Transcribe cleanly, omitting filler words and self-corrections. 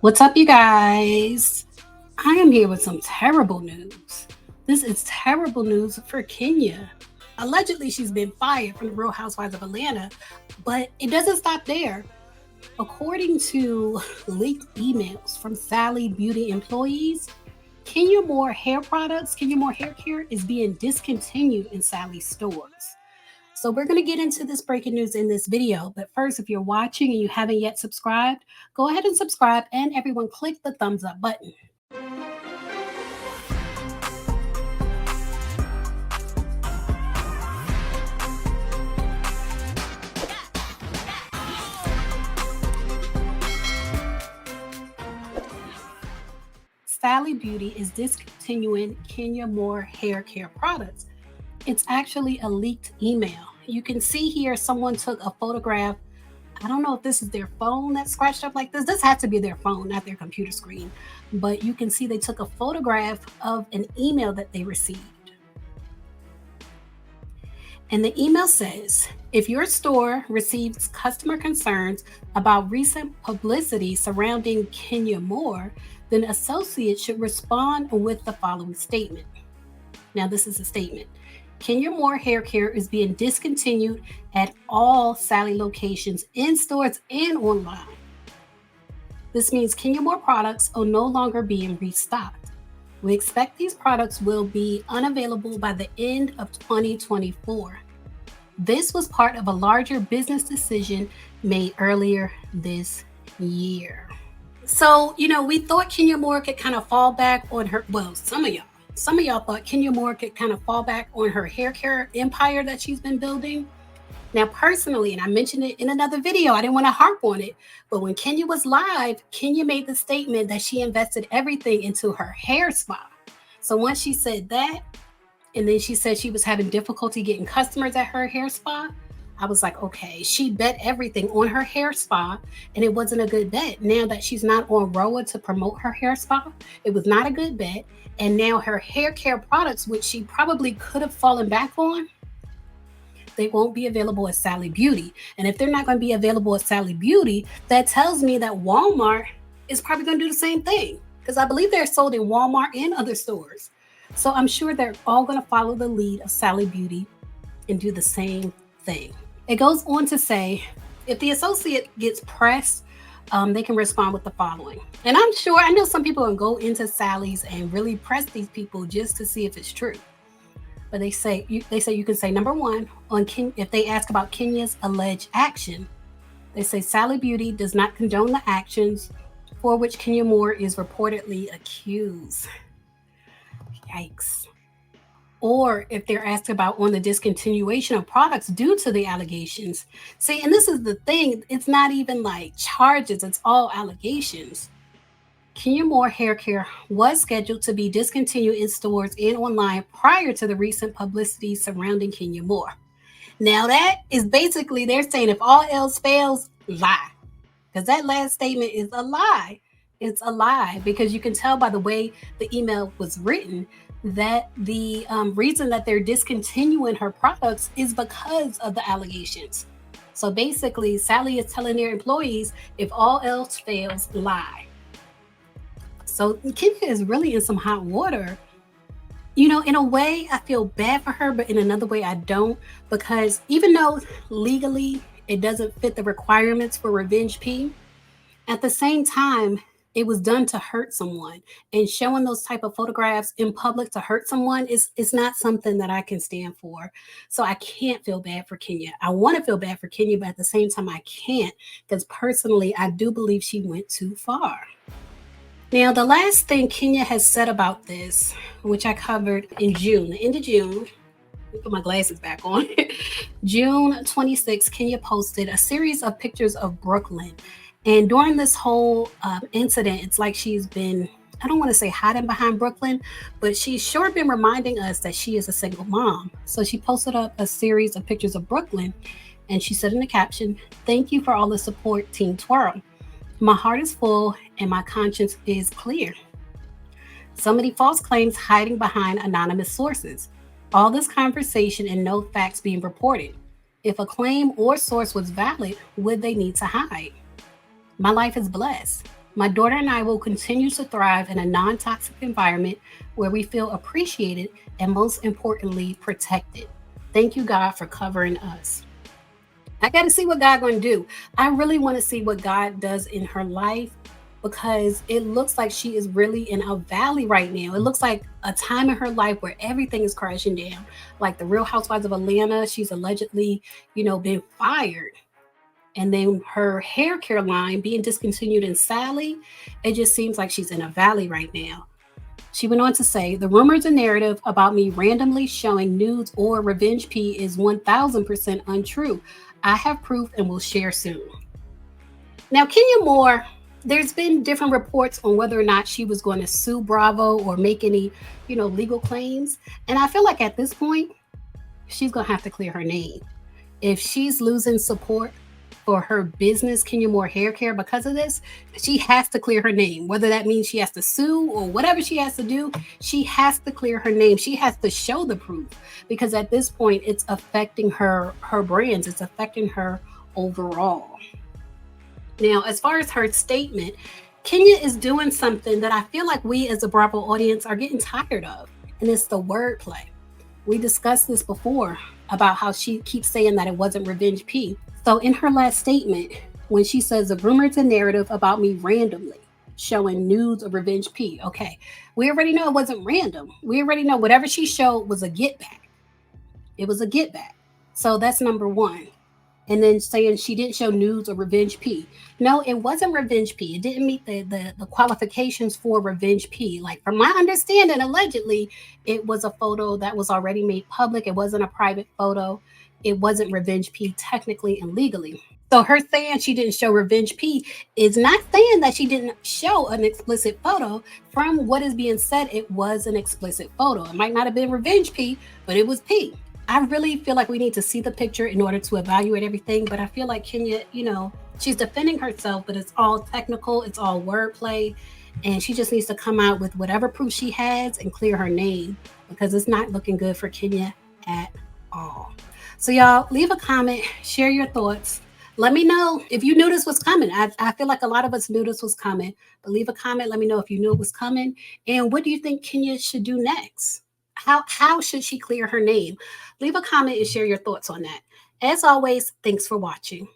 What's up, you guys? I am here with some terrible news. This is terrible news for Kenya. Allegedly, she's been fired from the Real Housewives of Atlanta, but it doesn't stop there. According to leaked emails from Sally Beauty employees, Kenya Moore Hair Care is being discontinued in Sally's stores. So we're going to get into this breaking news in this video. But first, if you're watching and you haven't yet subscribed, go ahead and subscribe and everyone click the thumbs up button. Sally Beauty is discontinuing Kenya Moore hair care products. It's actually a leaked email. You can see here someone took a photograph. I don't know if this is their phone that's scratched up like this. This has to be their phone, not their computer screen. But you can see they took a photograph of an email that they received. And the email says, if your store receives customer concerns about recent publicity surrounding Kenya Moore, then associates should respond with the following statement. Now, this is a statement. Kenya Moore Hair Care is being discontinued at all Sally locations in stores and online. This means Kenya Moore products are no longer being restocked. We expect these products will be unavailable by the end of 2024. This was part of a larger business decision made earlier this year. So, we thought Kenya Moore could kind of fall back on her, well, some of y'all thought Kenya Moore could kind of fall back on her hair care empire that she's been building. Now, personally, and I mentioned it in another video, I didn't want to harp on it, but when Kenya was live, Kenya made the statement that she invested everything into her hair spa. So once she said that, and then she said she was having difficulty getting customers at her hair spa, I was like, okay, she bet everything on her hair spa, and it wasn't a good bet. Now that she's not on ROA to promote her hair spa, it was not a good bet. And now her hair care products, which she probably could have fallen back on, they won't be available at Sally Beauty. And if they're not going to be available at Sally Beauty, that tells me that Walmart is probably going to do the same thing, because I believe they're sold in Walmart and other stores. So I'm sure they're all going to follow the lead of Sally Beauty and do the same thing. It goes on to say, if the associate gets pressed, they can respond with the following. And I know some people will go into Sally's and really press these people just to see if it's true. But they say you can say, number one, if they ask about Kenya's alleged action, they say Sally Beauty does not condone the actions for which Kenya Moore is reportedly accused. Yikes. Or if they're asked about on the discontinuation of products due to the allegations. See, and this is the thing, it's not even like charges, it's all allegations. Kenya Moore Hair Care was scheduled to be discontinued in stores and online prior to the recent publicity surrounding Kenya Moore. Now that is basically, they're saying if all else fails, lie. Because that last statement is a lie. It's a lie, because you can tell by the way the email was written that the reason that they're discontinuing her products is because of the allegations. So basically, Sally is telling their employees, if all else fails, lie. So Kenya is really in some hot water. In a way, I feel bad for her, but in another way, I don't, because even though legally it doesn't fit the requirements for Revenge P, at the same time, it was done to hurt someone, and showing those type of photographs in public to hurt someone is not something that I can stand for. So I can't feel bad for Kenya. I want to feel bad for Kenya, but at the same time, I can't, because personally, I do believe she went too far. Now, the last thing Kenya has said about this, which I covered in June, the end of June, let me put my glasses back on. June 26, Kenya posted a series of pictures of Brooklyn. And during this whole incident, it's like she's been, I don't want to say hiding behind Brooklyn, but she's sure been reminding us that she is a single mom. So she posted up a series of pictures of Brooklyn, and she said in the caption, "Thank you for all the support, Team Twirl. My heart is full and my conscience is clear. So many false claims hiding behind anonymous sources. All this conversation and no facts being reported. If a claim or source was valid, would they need to hide? My life is blessed. My daughter and I will continue to thrive in a non toxic environment where we feel appreciated and, most importantly, protected. Thank you, God, for covering us. I got to see what God going to do. I really want to see what God does in her life because it looks like she is really in a valley right now. It looks like a time in her life where everything is crashing down. Like the Real Housewives of Atlanta, she's allegedly, been fired. And then her hair care line being discontinued in Sally, it just seems like she's in a valley right now. She went on to say, the rumors and narrative about me randomly showing nudes or revenge P is 1000% untrue. I have proof and will share soon. Now, Kenya Moore, there's been different reports on whether or not she was going to sue Bravo or make any, legal claims. And I feel like at this point, she's going to have to clear her name. If she's losing support for her business, Kenya Moore Hair Care, because of this, she has to clear her name. Whether that means she has to sue or whatever she has to do, she has to clear her name. She has to show the proof because at this point, it's affecting her brands. It's affecting her overall. Now, as far as her statement, Kenya is doing something that I feel like we as a Bravo audience are getting tired of, and it's the wordplay. We discussed this before about how she keeps saying that it wasn't Revenge P. So in her last statement, when she says the rumors and narrative about me randomly showing nudes of Revenge P, okay, we already know it wasn't random. We already know whatever she showed was a get back. It was a get back. So that's number one. And then saying she didn't show nudes or Revenge P. No, it wasn't Revenge P. It didn't meet the qualifications for Revenge P. Like from my understanding, allegedly, it was a photo that was already made public. It wasn't a private photo. It wasn't Revenge P technically and legally. So her saying she didn't show Revenge P is not saying that she didn't show an explicit photo. From what is being said, it was an explicit photo. It might not have been Revenge P, but it was P. I really feel like we need to see the picture in order to evaluate everything. But I feel like Kenya, she's defending herself, but it's all technical, it's all wordplay. And she just needs to come out with whatever proof she has and clear her name because it's not looking good for Kenya at all. So, y'all, leave a comment, share your thoughts. Let me know if you knew this was coming. I feel like a lot of us knew this was coming, but leave a comment. Let me know if you knew it was coming. And what do you think Kenya should do next? How should she clear her name? Leave a comment and share your thoughts on that. As always, thanks for watching.